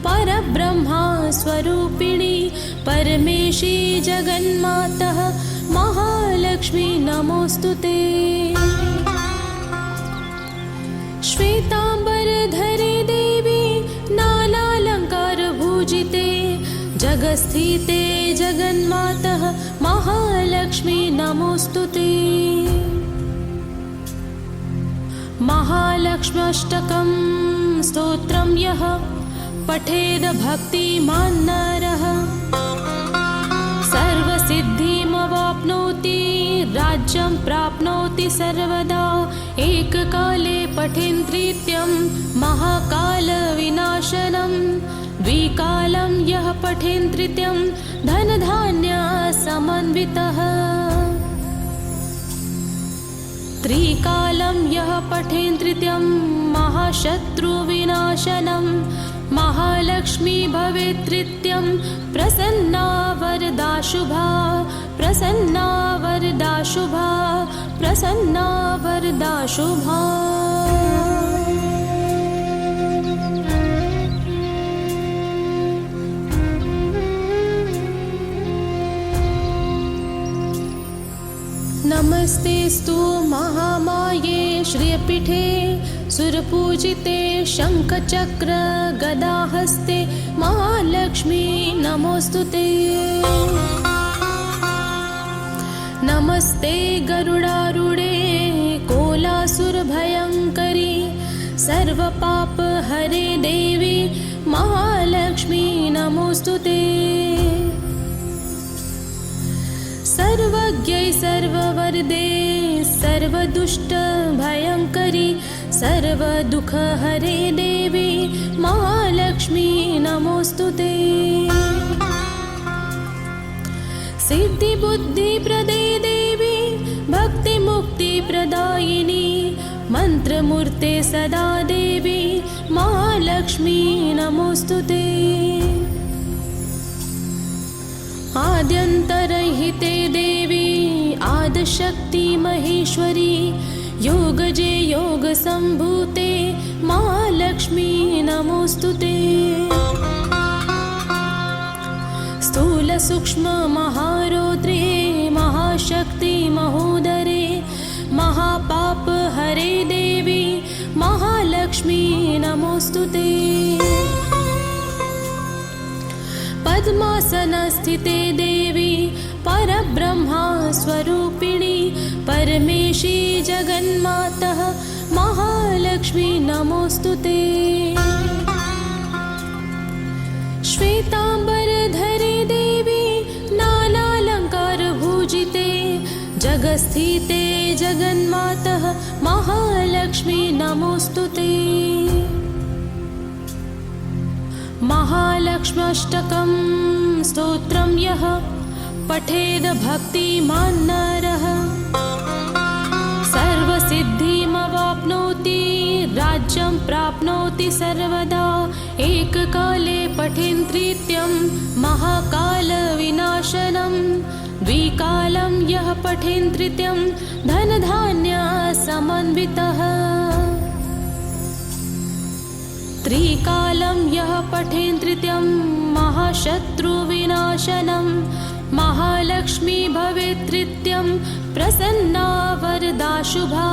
परब्रह्मा स्वरूपिणी परमेशी जगन्मातः महालक्ष्मी नमोऽस्तुते। श्वेताम्बरधरे देवी नानालङ्कारभूजिते जगत्स्थिते जगन्मातः महालक्ष्मी नमोऽस्तुते। महालक्ष्म्यष्टकं स्तोत्रं यः पठेद भक्तिमान् नरः सर्वसिद्धिमवाप्नोति राज्यं प्राप्नोति सर्वदा। एककाले पठेन्नृत्यं महाकालविनाशनं द्विकालं यः पठेन्नृत्यं धनधान्यसमन्वितः। त्रिकालं यः पठेन्नृत्यं महाशत्रुविनाशनं महालक्ष्मी भवेत्नित्यं प्रसन्ना वरदा शुभा प्रसन्ना वरदा शुभा प्रसन्ना वरदा शुभा। नमस्तेस्तु महामाये श्रियपीठे सुरपूजिते शङ्खचक्र गदाहस्ते महालक्ष्मी नमोऽस्तुते। नमस्ते गरुडारूढे कोलासुरभयङ्करी सर्वपापहरे देवी महालक्ष्मी नमोऽस्तुते। सर्वज्ञै सर्ववरदे सर्वदुष्टभयङ्करी सर्वदुःखहरे देवी महालक्ष्मी नमोऽस्तुते। सिद्धिबुद्धिप्रदे देवी भक्तिमुक्तिप्रदायिनी मन्त्रमूर्ते सदा देवी महालक्ष्मी नमोऽस्तुते। आद्यन्तरहिते देवी आदिशक्ति महेश्वरी योगजे योगसम्भूते महालक्ष्मी नमोऽस्तुते। स्थूलसूक्ष्म महारौद्रे महाशक्ति महोदरे महापापहरे देवी महालक्ष्मी नमोऽस्तुते। पद्मासनस्थिते देवी परब्रह्मा स्वरूपिणी परमेशी जगन्मातः महालक्ष्मी नमोऽस्तुते। श्वेताम्बरधरे देवी नानालङ्कारभूजिते जगत्स्थिते जगन्मातः महालक्ष्मी नमोस्तुते। महालक्ष्म्यष्टकं स्तोत्रं यः पठेद भक्तिमान् नरः सर्वसिद्धिमवाप्नोति राज्यं प्राप्नोति सर्वदा। एककाले पठेन्त्रित्यं महाकालविनाशनं द्विकालं यः पठेन्त्रित्यं धनधान्यसमन्वितः। त्रिकालं यः पठेन्त्रित्यं महाशत्रुविनाशनं महालक्ष्मी भवेत्त्रित्यं प्रसन्ना वरदा शुभा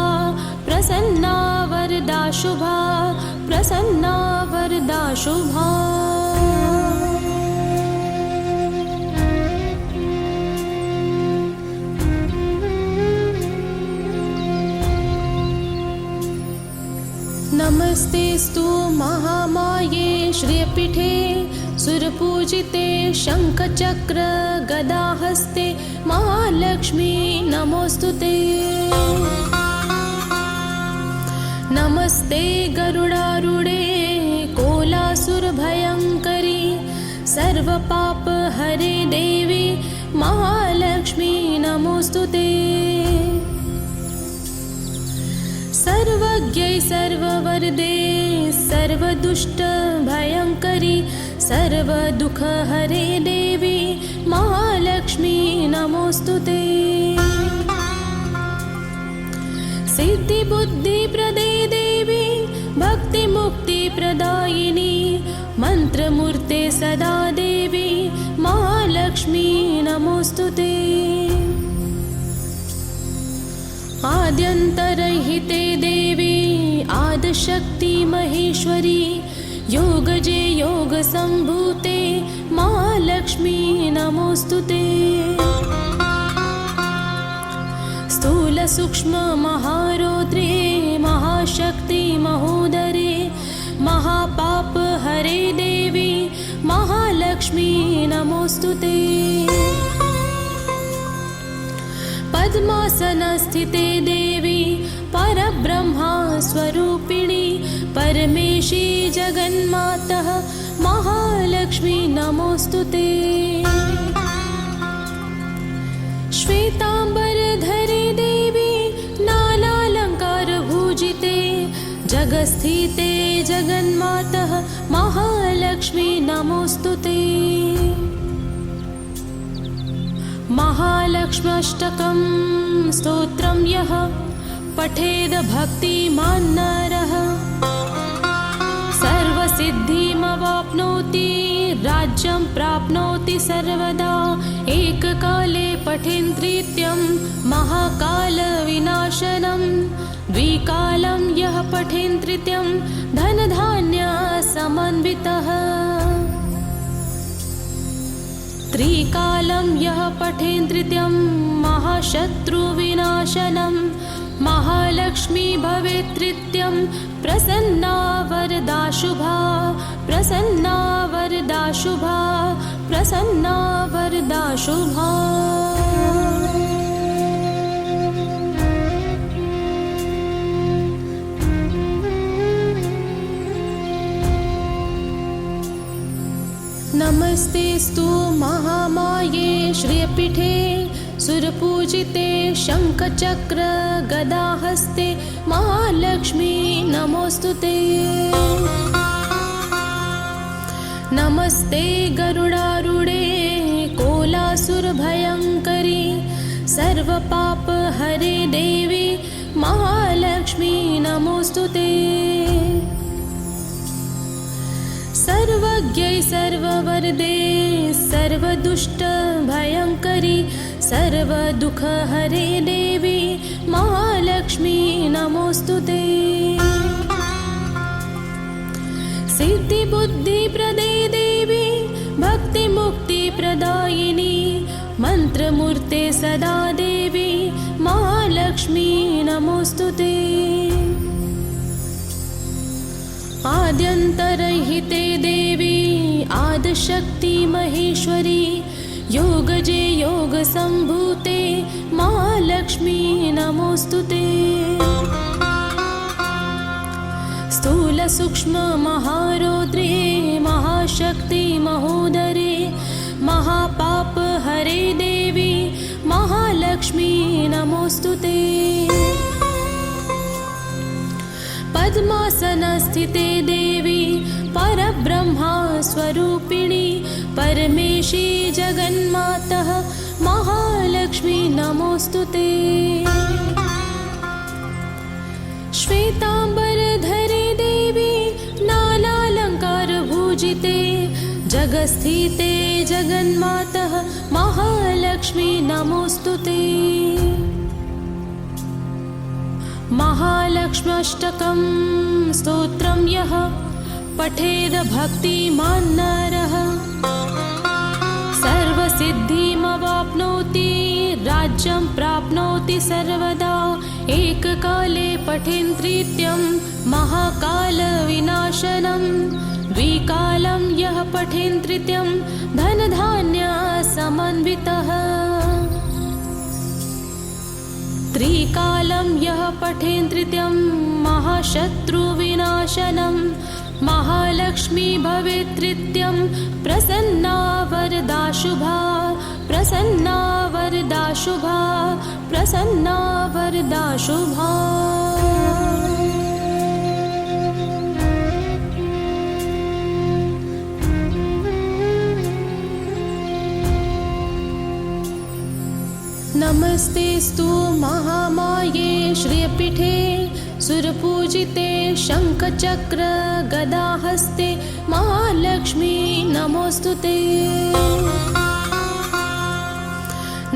प्रसन्ना वरदा शुभा प्रसन्ना वरदा शुभा। नमस्तेस्तु महामाये श्रियपीठे सुरपूजिते शङ्खचक्र गदाहस्ते महालक्ष्मी नमोस्तुते। नमस्ते गरुडारूढे कोलासुरभयङ्करी सर्वपापहरे देवी महालक्ष्मी नमोस्तुते। सर्वज्ञै सर्ववरदे सर्वदुष्टभयङ्करी सर्वदुःखहरे देवी महालक्ष्मी नमोस्तुते। सिद्धिबुद्धिप्रदे देवी भक्तिमुक्तिप्रदायिनी मन्त्रमूर्ते सदा देवी महालक्ष्मी नमोस्तुते। आद्यन्तरहिते देवी आदिशक्ति महेश्वरी योगजे योगसम्भूते महालक्ष्मी नमोस्तुते। स्थूलसूक्ष्म महारौद्रे महाशक्ति महोदरे महापापहरे देवी महालक्ष्मी नमोस्तुते। पद्मासनस्थिते देवी परब्रह्मा स्वरूपिणी परमेशी जगन्मातः महालक्ष्मी नमोस्तुते। श्वेताम्बरधरे देवी नानालङ्कारभूजिते जगत्स्थिते जगन्मातः महालक्ष्मी नमोस्तुते। महालक्ष्म्यष्टकं स्तोत्रं यः पठेद भक्तिमान् नरः सर्वसिद्धिमवाप्नोति राज्यं प्राप्नोति सर्वदा। एककाले पठेन्त्रित्यं महाकालविनाशनं द्विकालं यः पठेन्त्रित्यं धनधान्यसमन्वितः। त्रिकालं यः पठेन्त्रित्यं महाशत्रुविनाशनं महालक्ष्मी भवेत्त्रित्यं प्रसन्ना वरदा शुभा प्रसन्ना वरदा शुभा प्रसन्ना वरदा शुभा। नमस्तेस्तु महामाये श्रियपीठे सुरपूजिते शङ्खचक्र गदाहस्ते महालक्ष्मी नमोस्तुते। नमस्ते गरुडारूढे कोलासुरभयङ्करी सर्वपापहरे देवी महालक्ष्मी नमोस्तुते। सर्वज्ञै सर्ववरदे सर्वदुष्टभयङ्करी सर्वदुःखहरे देवी महालक्ष्मी नमोस्तुते। सिद्धिबुद्धिप्रदे देवी भक्तिमुक्तिप्रदायिनी मन्त्रमूर्ते सदा देवी महालक्ष्मी नमोस्तुते। आद्यन्तरहिते देवी आदिशक्ति महेश्वरी योगजे योगसम्भूते महालक्ष्मी नमोस्तुते। स्थूलसूक्ष्ममहारौद्रे महाशक्ति महोदरे महापाप हरे देवी महालक्ष्मी नमोस्तुते। पद्मासनस्थिते देवी परब्रह्मा स्वरूपिणी परमेशी जगन्मातः महालक्ष्मी नमोस्तुते। श्वेतांबरधरे देवी नानालंकारभूजिते जगस्थिते जगन्मातः महालक्ष्मी नमोस्तुते। महालक्ष्म्यष्टकं स्तोत्रं यः पठेद भक्तिमान् नरः सर्वसिद्धिमवाप्नोति राज्यं प्राप्नोति सर्वदा। एककाले पठेन्त्रित्यं महाकालविनाशनं द्विकालं यः पठेन्त्रित्यं धनधान्यसमन्वितः। त्रिकालं यः पठेन्त्रित्यं महाशत्रुविनाशनं महालक्ष्मी भवेत्त्रित्यं प्रसन्ना वरदा शुभा प्रसन्ना वरदा शुभा प्रसन्ना वरदा शुभा। नमस्तेस्तु महामाये श्रियपीठे सुरपूजिते शंखचक्र गदाहस्ते महालक्ष्मी नमोस्तुते।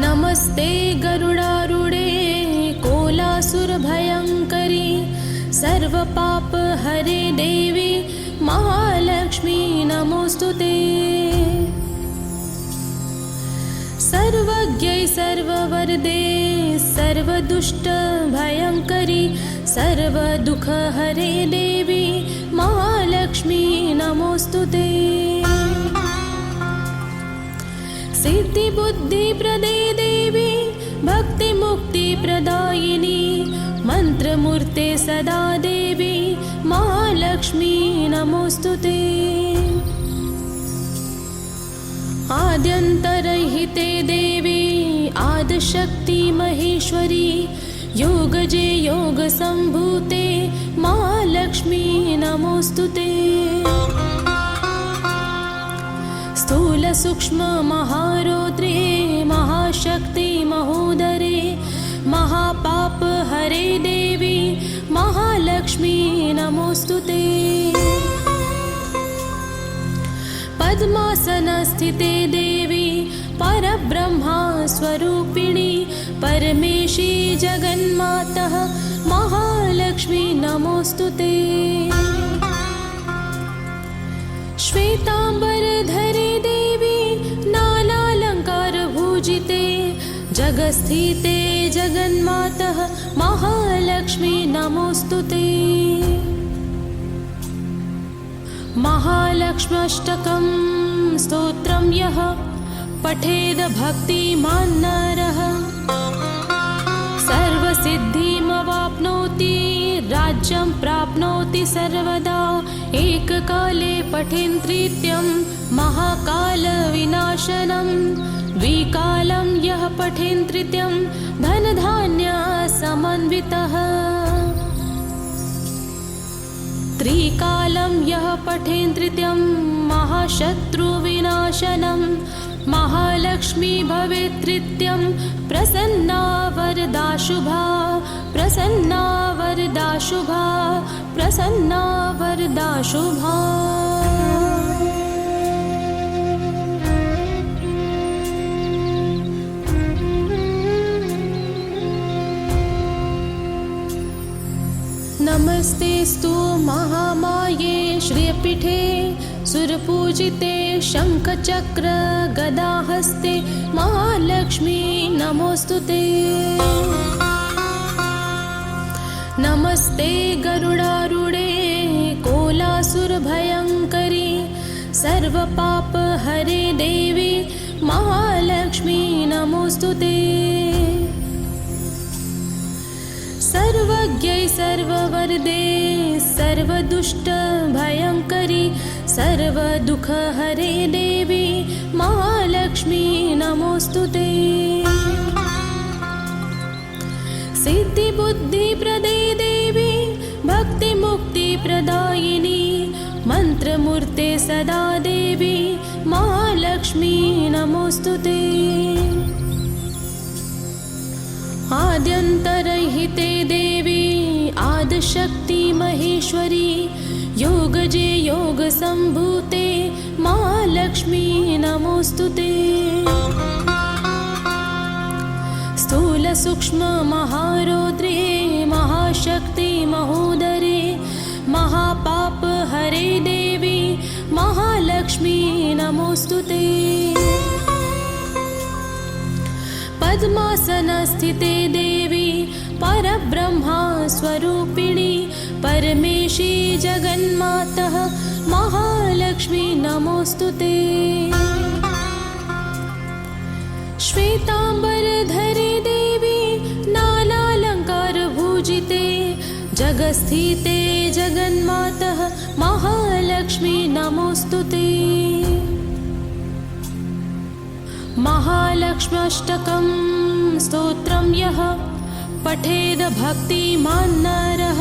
नमस्ते गरुडारूढे कोलासुरभयंकरी सर्वपाप हरे देवी महालक्ष्मी नमोस्तुते। सर्वज्ञै सर्ववरदे सर्वदुष्ट भयंकरी सर्वदुःख हरे देवी महालक्ष्मी नमोस्तुते। सिद्धिबुद्धिप्रदे देवी भक्तिमुक्तिप्रदायिनी मंत्रमूर्ते सदा देवी महालक्ष्मी नमोस्तुते। आद्यन्तरहिते देवी आदिशक्ति महेश्वरी योगजे योगसम्भूते महालक्ष्मी नमोस्तुते। स्थूलसूक्ष्ममहारौद्रे महाशक्ति महोदरे महापाप हरे देवी महालक्ष्मी नमोस्तुते। पद्मासनस्थिते देवी परब्रह्मा स्वरूपिणी परमेशी जगन्मातः महालक्ष्मी नमोस्तुते। श्वेतांबरधरे देवी नानालंकारभूजिते जगस्थिते जगन्मातः महालक्ष्मी नमोस्तुते। महालक्ष्म्यष्टकं स्तोत्रं यः पठेद भक्तिमान् नरः सर्वसिद्धिमवाप्नोति राज्यं प्राप्नोति सर्वदा। एककाले पठेन्त्रित्यं महाकालविनाशनं द्विकालं यः पठेन्त्रित्यं धनधान्यसमन्वितः। त्रिकालं यः पठेन्त्रित्यं महाशत्रुविनाशनं महालक्ष्मी भवेत्त्रित्यं प्रसन्ना वरदा शुभा प्रसन्ना वरदा शुभा प्रसन्ना वरदा शुभा। नमस्तेस्तु महामाये श्रियपीठे सुरपूजिते शंखचक्र गदाहस्ते महालक्ष्मी नमोस्तुते। नमस्ते गरुडारूढे कोलासुरभयंकरी सर्वपाप हरे देवी महालक्ष्मी नमोस्तुते। सर्वज्ञै सर्ववरदे सर्वदुष्टभयङ्करी सर्वदुःखहरे देवी महालक्ष्मी नमोऽस्तुते। सिद्धिबुद्धिप्रदे देवी भक्तिमुक्तिप्रदायिनी मन्त्रमूर्ते सदा देवी महालक्ष्मी नमोऽस्तुते। आद्यन्तरहिते देवी आदिशक्ति महेश्वरी योगजे योगसम्भूते महालक्ष्मी नमोऽस्तुते। स्थूलसूक्ष्म महारौद्रे महाशक्ति महोदरे महापाप हरे देवी महालक्ष्मी नमोऽस्तुते। पद्मासनस्थिते देवी परब्रह्मा स्वरूपिणी परमेशी जगन्मातः महालक्ष्मी नमोऽस्तुते। श्वेताम्बरधरे देवी नानालङ्कारभूजिते जगस्थिते जगन्मातः महालक्ष्मी नमोऽस्तुते। महालक्ष्म्यष्टकं स्तोत्रं यः पठेद भक्तिमान् नरः